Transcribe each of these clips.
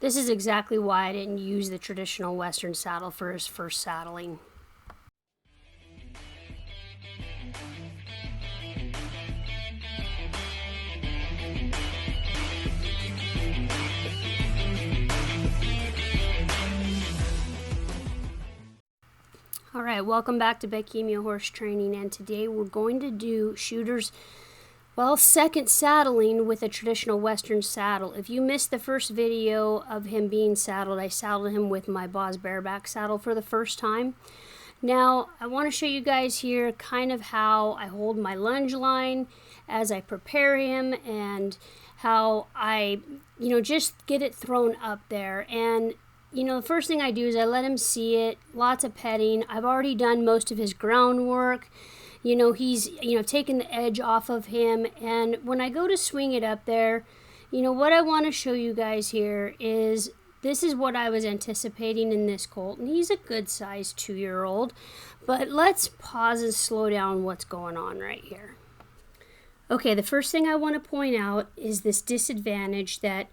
This is exactly why I didn't use the traditional Western saddle for his first saddling. Alright, welcome back to Becky Amio Horse Training, and today we're going to do Shooter's, second saddling with a traditional Western saddle. If you missed the first video of him being saddled, I saddled him with my Boss bareback saddle for the first time. Now, I want to show you guys here kind of how I hold my lunge line as I prepare him, and how I, just get it thrown up there. And the first thing I do is I let him see it, lots of petting. I've already done most of his groundwork. He's, taken the edge off of him. And when I go to swing it up there, what I want to show you guys here is this is what I was anticipating in this colt. And he's a good sized 2-year-old. But let's pause and slow down what's going on right here. Okay, the first thing I want to point out is this disadvantage that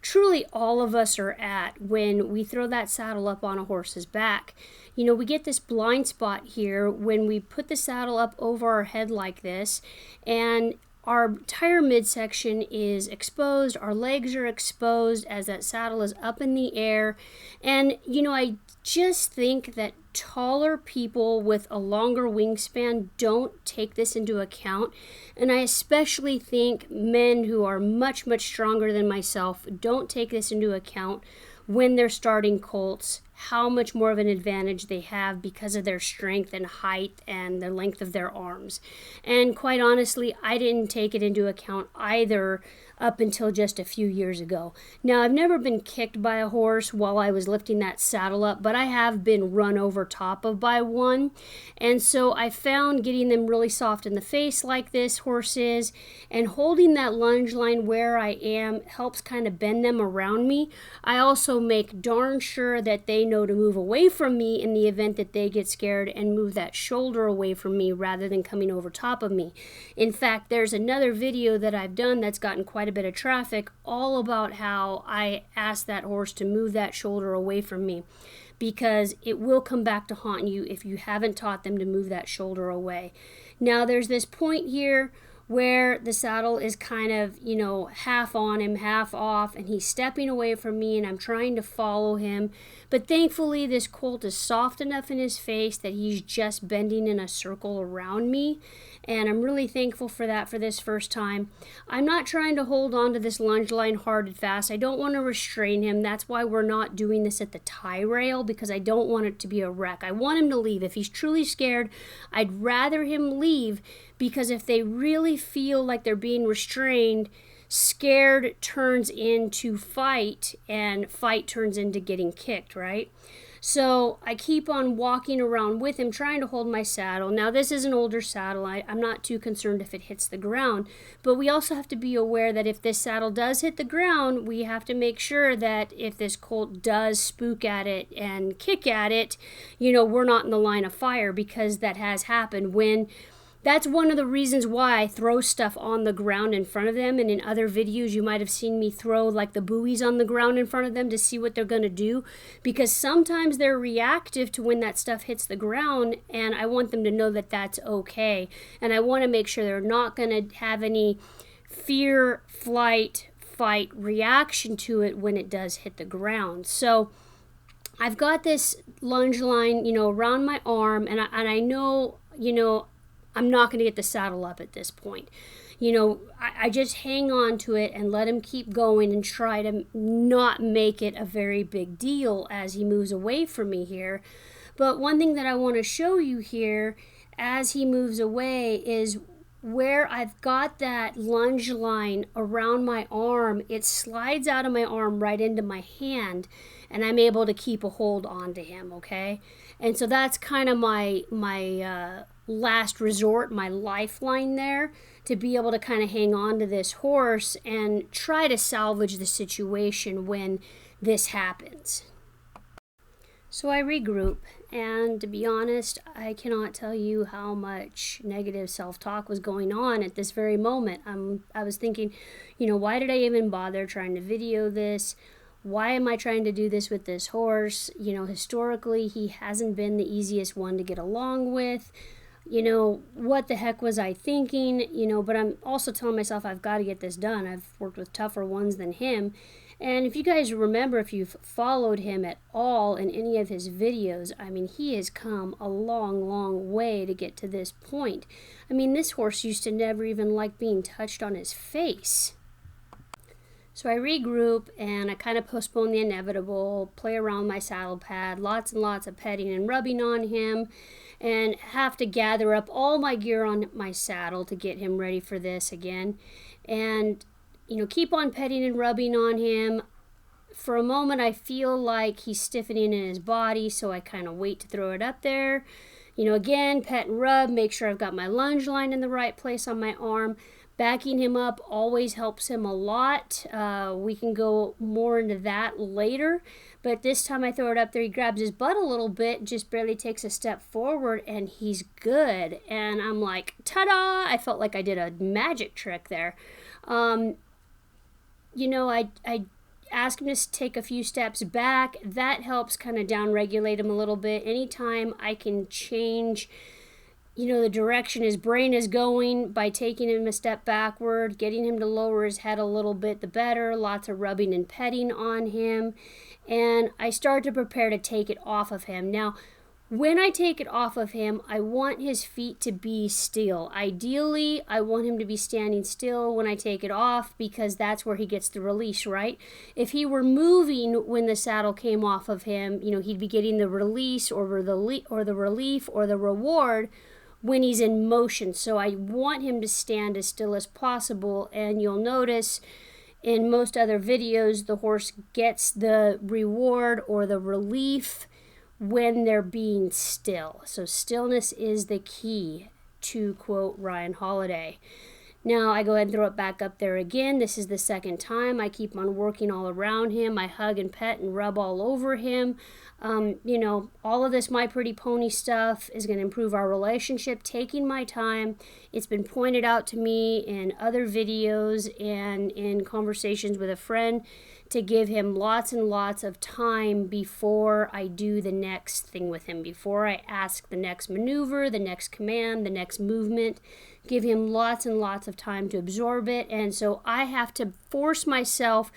truly all of us are at when we throw that saddle up on a horse's back. We get this blind spot here when we put the saddle up over our head like this, and our entire midsection is exposed, our legs are exposed as that saddle is up in the air. And I just think that taller people with a longer wingspan don't take this into account, and I especially think men who are much stronger than myself don't take this into account when they're starting colts, how much more of an advantage they have because of their strength and height and the length of their arms. And quite honestly, I didn't take it into account either up until just a few years ago. Now, I've never been kicked by a horse while I was lifting that saddle up, but I have been run over top of by one. And so I found getting them really soft in the face like this horse is, and holding that lunge line where I am helps kind of bend them around me. I also make darn sure that they know to move away from me in the event that they get scared and move that shoulder away from me rather than coming over top of me. In fact, there's another video that I've done that's gotten quite a bit of traffic all about how I asked that horse to move that shoulder away from me, because it will come back to haunt you if you haven't taught them to move that shoulder away. Now, there's this point here where the saddle is kind of, half on him, half off, and he's stepping away from me, and I'm trying to follow him. But thankfully, this colt is soft enough in his face that he's just bending in a circle around me, and I'm really thankful for that for this first time. I'm not trying to hold on to this lunge line hard and fast. I don't want to restrain him. That's why we're not doing this at the tie rail, because I don't want it to be a wreck. I want him to leave. If he's truly scared, I'd rather him leave, because if they really feel like they're being restrained, scared turns into fight, and fight turns into getting kicked, right? So I keep on walking around with him, trying to hold my saddle. Now, this is an older saddle. I'm not too concerned if it hits the ground, but we also have to be aware that if this saddle does hit the ground, we have to make sure that if this colt does spook at it and kick at it, we're not in the line of fire, because that has happened. That's one of the reasons why I throw stuff on the ground in front of them. And in other videos, you might have seen me throw like the buoys on the ground in front of them to see what they're going to do. Because sometimes they're reactive to when that stuff hits the ground. And I want them to know that that's okay. And I want to make sure they're not going to have any fear, flight, fight reaction to it when it does hit the ground. So I've got this lunge line, around my arm. And I know, I'm not going to get the saddle up at this point. I just hang on to it and let him keep going and try to not make it a very big deal as he moves away from me here. But one thing that I want to show you here as he moves away is where I've got that lunge line around my arm. It slides out of my arm right into my hand, and I'm able to keep a hold onto him, okay? And so that's kind of my last resort, my lifeline there, to be able to kind of hang on to this horse and try to salvage the situation when this happens. So I regroup, and to be honest, I cannot tell you how much negative self-talk was going on at this very moment. I was thinking, why did I even bother trying to video this? why am I trying to do this with this horse? You know, historically, he hasn't been the easiest one to get along with. You know, what the heck was I thinking? You know, but I'm also telling myself I've got to get this done. I've worked with tougher ones than him. And if you guys remember, if you've followed him at all in any of his videos, I mean, he has come a long, long way to get to this point. I mean, this horse used to never even like being touched on his face. So I regroup and I kind of postpone the inevitable, play around my saddle pad, lots and lots of petting and rubbing on him, and have to gather up all my gear on my saddle to get him ready for this again. And, you know, keep on petting and rubbing on him. For a moment, I feel like he's stiffening in his body, so I kind of wait to throw it up there. You know, again, pet and rub, make sure I've got my lunge line in the right place on my arm. Backing him up always helps him a lot. We can go more into that later. But this time I throw it up there, he grabs his butt a little bit, just barely takes a step forward, and he's good. And I'm like, ta-da! I felt like I did a magic trick there. You know, I ask him to take a few steps back. That helps kind of down-regulate him a little bit. Anytime I can change, you know, the direction his brain is going by taking him a step backward, getting him to lower his head a little bit, the better. Lots of rubbing and petting on him. And I start to prepare to take it off of him. Now, when I take it off of him, I want his feet to be still. Ideally, I want him to be standing still when I take it off because that's where he gets the release, right? If he were moving when the saddle came off of him, you know, he'd be getting the release or the relief or the reward when he's in motion. So I want him to stand as still as possible, and you'll notice in most other videos the horse gets the reward or the relief when they're being still. So stillness is the key, to quote Ryan Holiday. Now I go ahead and throw it back up there again. This is the second time. I keep on working all around him. I hug and pet and rub all over him. You know, all of this My Pretty Pony stuff is going to improve our relationship, taking my time. It's been pointed out to me in other videos and in conversations with a friend to give him lots and lots of time before I do the next thing with him, before I ask the next maneuver, the next command, the next movement. Give him lots and lots of time to absorb it. And so I have to force myself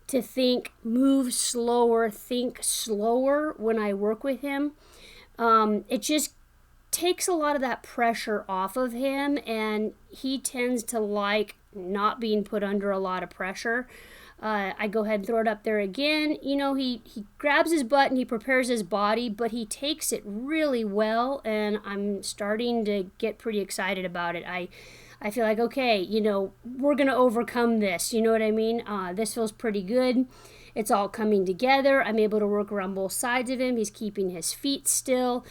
to move slower, think slower when I work with him. It just takes a lot of that pressure off of him, and he tends to like not being put under a lot of pressure. I go ahead and throw it up there again. You know, he grabs his butt and he prepares his body, but he takes it really well, and I'm starting to get pretty excited about it. I feel like, okay, you know, we're going to overcome this. You know what I mean? This feels pretty good. It's all coming together. I'm able to work around both sides of him. He's keeping his feet still.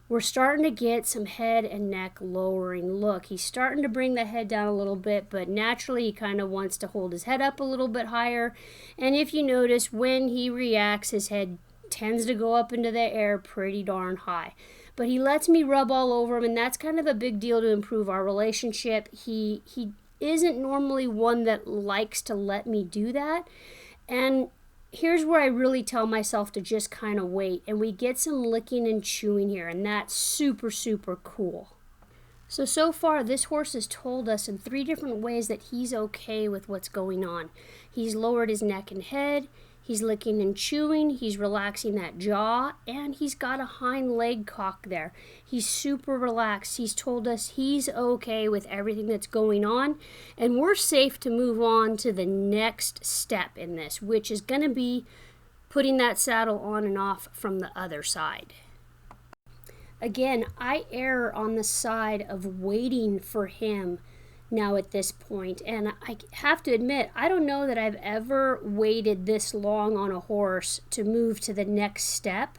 We're starting to get some head and neck lowering. Look, he's starting to bring the head down a little bit, but naturally he kind of wants to hold his head up a little bit higher. And if you notice, when he reacts, his head tends to go up into the air pretty darn high. But he lets me rub all over him, and that's kind of a big deal to improve our relationship. He isn't normally one that likes to let me do that. And here's where I really tell myself to just kind of wait, and we get some licking and chewing here, and that's super, super cool. So far, this horse has told us in 3 different ways that he's okay with what's going on. He's lowered his neck and head, he's licking and chewing, he's relaxing that jaw, and he's got a hind leg cock there. He's super relaxed. He's told us he's okay with everything that's going on, and we're safe to move on to the next step in this, which is going to be putting that saddle on and off from the other side. Again, I err on the side of waiting for him now at this point, and I have to admit, I don't know that I've ever waited this long on a horse to move to the next step.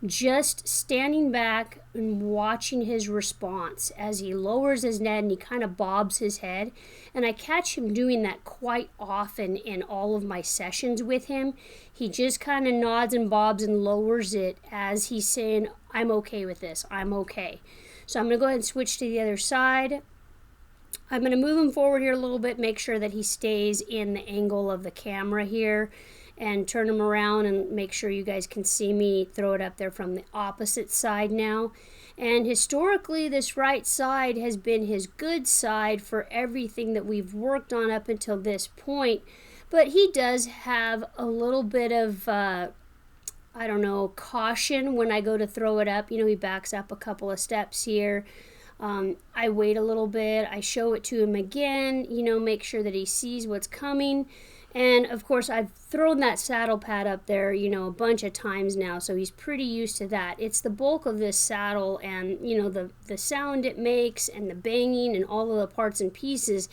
Just standing back and watching his response as he lowers his neck and he kind of bobs his head, and I catch him doing that quite often in all of my sessions with him. He just kind of nods and bobs and lowers it as he's saying, I'm okay with this, I'm okay. So I'm going to go ahead and switch to the other side. I'm going to move him forward here a little bit, make sure that he stays in the angle of the camera here. and turn him around and make sure you guys can see me throw it up there from the opposite side now. And historically, this right side has been his good side for everything that we've worked on up until this point. But he does have a little bit of, I don't know, caution when I go to throw it up. He backs up a couple of steps here. I wait a little bit. I show it to him again, make sure that he sees what's coming. And of course, I've thrown that saddle pad up there, a bunch of times now, so he's pretty used to that. It's the bulk of this saddle and, the sound it makes and the banging and all of the parts and pieces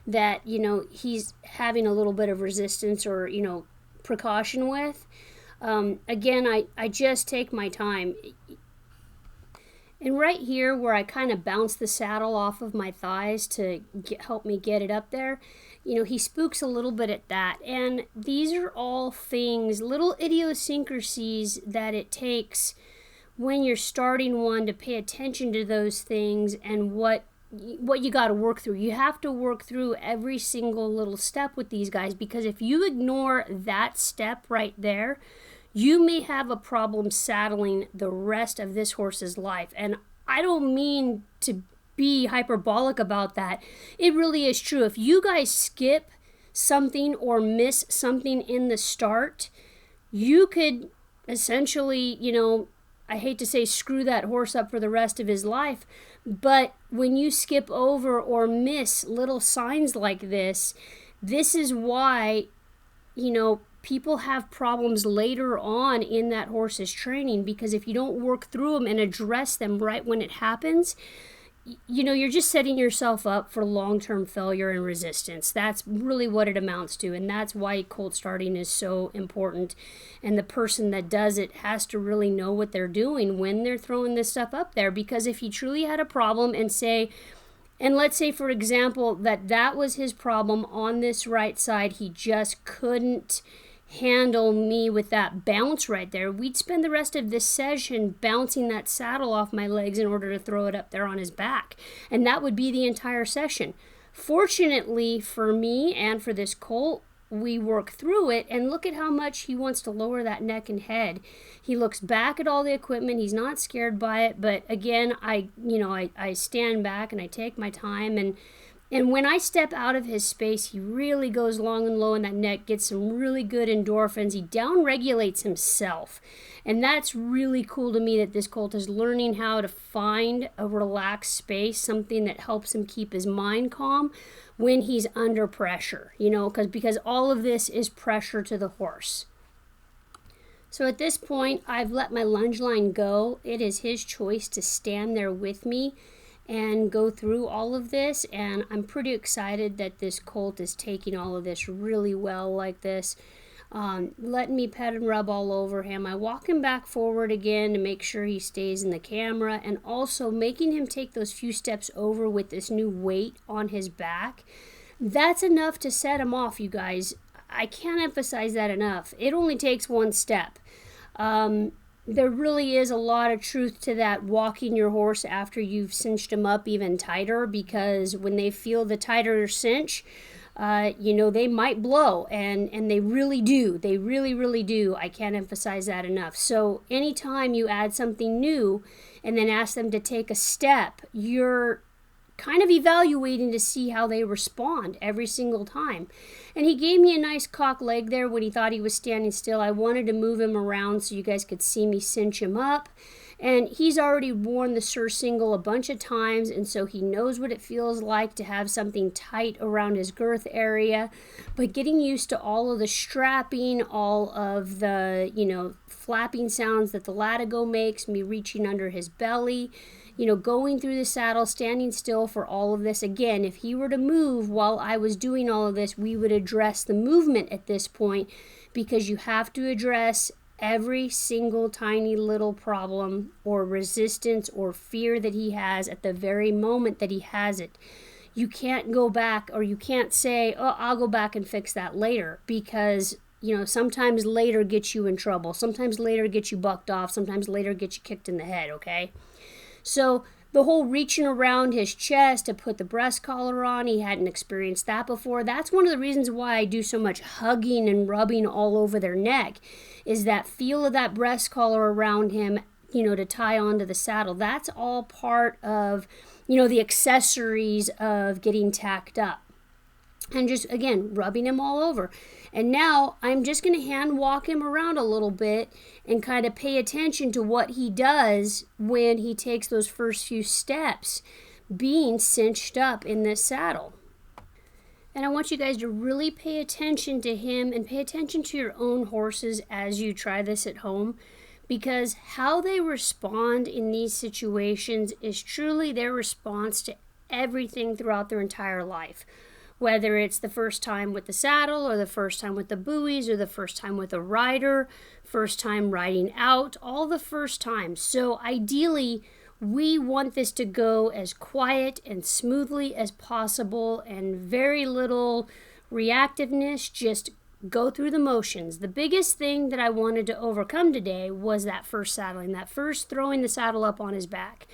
that, he's having a little bit of resistance or, precaution with. Again, I just take my time. And right here where I kind of bounce the saddle off of my thighs to help me get it up there, he spooks a little bit at that. And these are all things, little idiosyncrasies that it takes when you're starting one to pay attention to those things and what you got to work through. You have to work through every single little step with these guys, because if you ignore that step right there, you may have a problem saddling the rest of this horse's life. And I don't mean to be hyperbolic about that. It really is true. If you guys skip something or miss something in the start, you could essentially, I hate to say screw that horse up for the rest of his life, but when you skip over or miss little signs like this is why, people have problems later on in that horse's training, because if you don't work through them and address them right when it happens, you're just setting yourself up for long-term failure and resistance. That's really what it amounts to, and that's why colt starting is so important. And the person that does it has to really know what they're doing when they're throwing this stuff up there, because if he truly had a problem and let's say, for example, that was his problem on this right side, he just couldn't handle me with that bounce right there, we'd spend the rest of this session bouncing that saddle off my legs in order to throw it up there on his back. And that would be the entire session. Fortunately for me and for this colt, we work through it, and look at how much he wants to lower that neck and head. He looks back at all the equipment. He's not scared by it, but again, I stand back and I take my time, and when I step out of his space, he really goes long and low in that neck, gets some really good endorphins. He down-regulates himself. And that's really cool to me, that this colt is learning how to find a relaxed space, something that helps him keep his mind calm when he's under pressure, because all of this is pressure to the horse. So at this point, I've let my lunge line go. It is his choice to stand there with me and go through all of this, and I'm pretty excited that this colt is taking all of this really well like this, letting me pet and rub all over him. I walk him back forward again to make sure he stays in the camera, and also making him take those few steps over with this new weight on his back. That's enough to set him off, you guys. I can't emphasize that enough. It only takes one step. There really is a lot of truth to that, walking your horse after you've cinched them up even tighter, because when they feel the tighter cinch, they might blow, and they really do. They really, really do. I can't emphasize that enough. So anytime you add something new and then ask them to take a step, you're kind of evaluating to see how they respond every single time. And he gave me a nice cock leg there when he thought he was standing still. I wanted to move him around so you guys could see me cinch him up. And he's already worn the surcingle a bunch of times, and so he knows what it feels like to have something tight around his girth area. But getting used to all of the strapping, all of the, flapping sounds that the latigo makes, me reaching under his belly, going through the saddle, standing still for all of this. Again, if he were to move while I was doing all of this, we would address the movement at this point, because you have to address every single tiny little problem or resistance or fear that he has at the very moment that he has it. You can't go back, or you can't say, oh, I'll go back and fix that later, because sometimes later gets you in trouble. Sometimes later gets you bucked off. Sometimes later gets you kicked in the head, okay? So the whole reaching around his chest to put the breast collar on, he hadn't experienced that before. That's one of the reasons why I do so much hugging and rubbing all over their neck, is that feel of that breast collar around him, to tie onto the saddle. That's all part of, the accessories of getting tacked up. And just, again, rubbing him all over. And now I'm just going to hand walk him around a little bit and kind of pay attention to what he does when he takes those first few steps being cinched up in this saddle. And I want you guys to really pay attention to him and pay attention to your own horses as you try this at home, because how they respond in these situations is truly their response to everything throughout their entire life. Whether it's the first time with the saddle, or the first time with the buoys, or the first time with a rider, first time riding out, all the first times. So ideally, we want this to go as quiet and smoothly as possible, and very little reactiveness, just go through the motions. The biggest thing that I wanted to overcome today was that first saddling, that first throwing the saddle up on his back.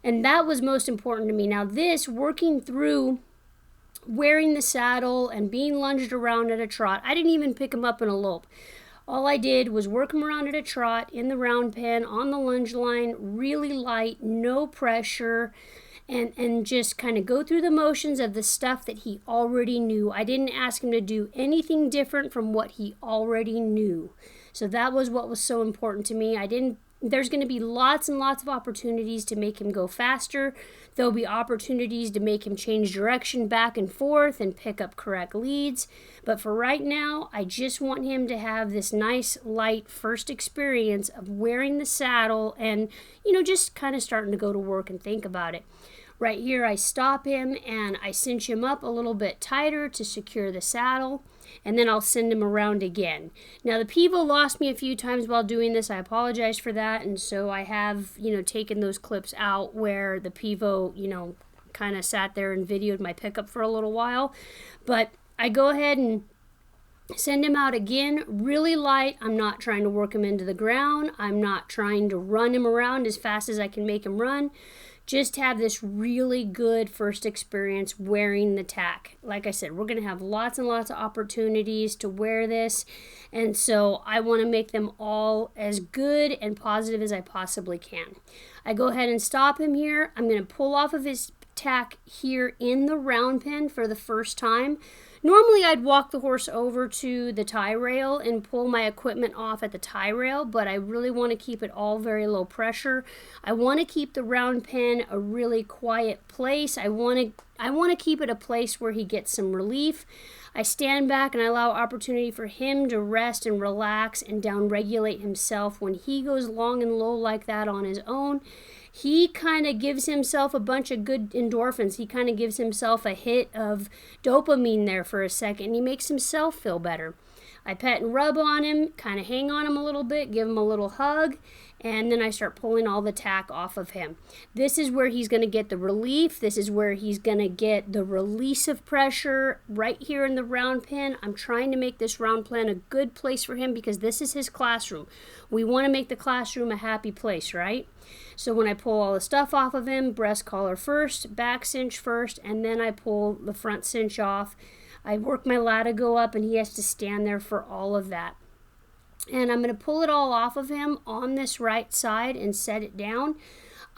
And that was most important to me. Now this, working through wearing the saddle and being lunged around at a trot, I didn't even pick him up in a lope. All I did was work him around at a trot in the round pen on the lunge line, really light, no pressure, and just kind of go through the motions of the stuff that he already knew. I didn't ask him to do anything different from what he already knew. So that was what was so important to me. There's going to be lots and lots of opportunities to make him go faster. There'll be opportunities to make him change direction back and forth and pick up correct leads. But for right now, I just want him to have this nice, light first experience of wearing the saddle and, just kind of starting to go to work and think about it. Right here, I stop him and I cinch him up a little bit tighter to secure the saddle, and then I'll send him around again. Now, the pivot lost me a few times while doing this. I apologize for that, and so I have, taken those clips out where the pivot, kind of sat there and videoed my pickup for a little while. But I go ahead and send him out again, really light. I'm not trying to work him into the ground. I'm not trying to run him around as fast as I can make him run. Just have this really good first experience wearing the tack. Like I said, we're going to have lots and lots of opportunities to wear this, and so I want to make them all as good and positive as I possibly can. I go ahead and stop him here. I'm going to pull off of his tack here in the round pen for the first time. Normally I'd walk the horse over to the tie rail and pull my equipment off at the tie rail, but I really want to keep it all very low pressure. I want to keep the round pen a really quiet place. I want to keep it a place where he gets some relief. I stand back and I allow opportunity for him to rest and relax and down-regulate himself. When he goes long and low like that on his own, he kind of gives himself a bunch of good endorphins. He kind of gives himself a hit of dopamine there for a second. He makes himself feel better. I pet and rub on him, kind of hang on him a little bit, give him a little hug, and then I start pulling all the tack off of him. This is where he's going to get the relief. This is where he's going to get the release of pressure right here in the round pen. I'm trying to make this round pen a good place for him because this is his classroom. We want to make the classroom a happy place, right? So when I pull all the stuff off of him, breast collar first, back cinch first, and then I pull the front cinch off. I work my latigo up and he has to stand there for all of that. And I'm going to pull it all off of him on this right side and set it down.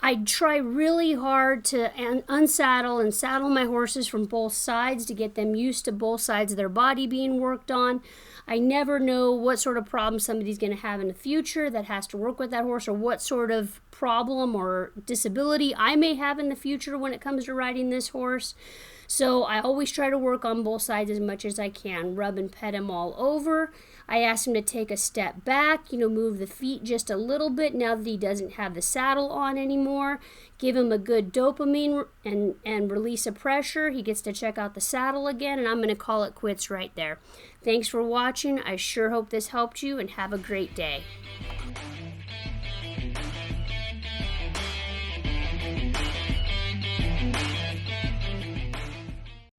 I try really hard to unsaddle and saddle my horses from both sides to get them used to both sides of their body being worked on. I never know what sort of problem somebody's going to have in the future that has to work with that horse, or what sort of problem or disability I may have in the future when it comes to riding this horse. So I always try to work on both sides as much as I can, rub and pet him all over. I ask him to take a step back, move the feet just a little bit now that he doesn't have the saddle on anymore. Give him a good dopamine and release of pressure. He gets to check out the saddle again, and I'm going to call it quits right there. Thanks for watching. I sure hope this helped you, and have a great day.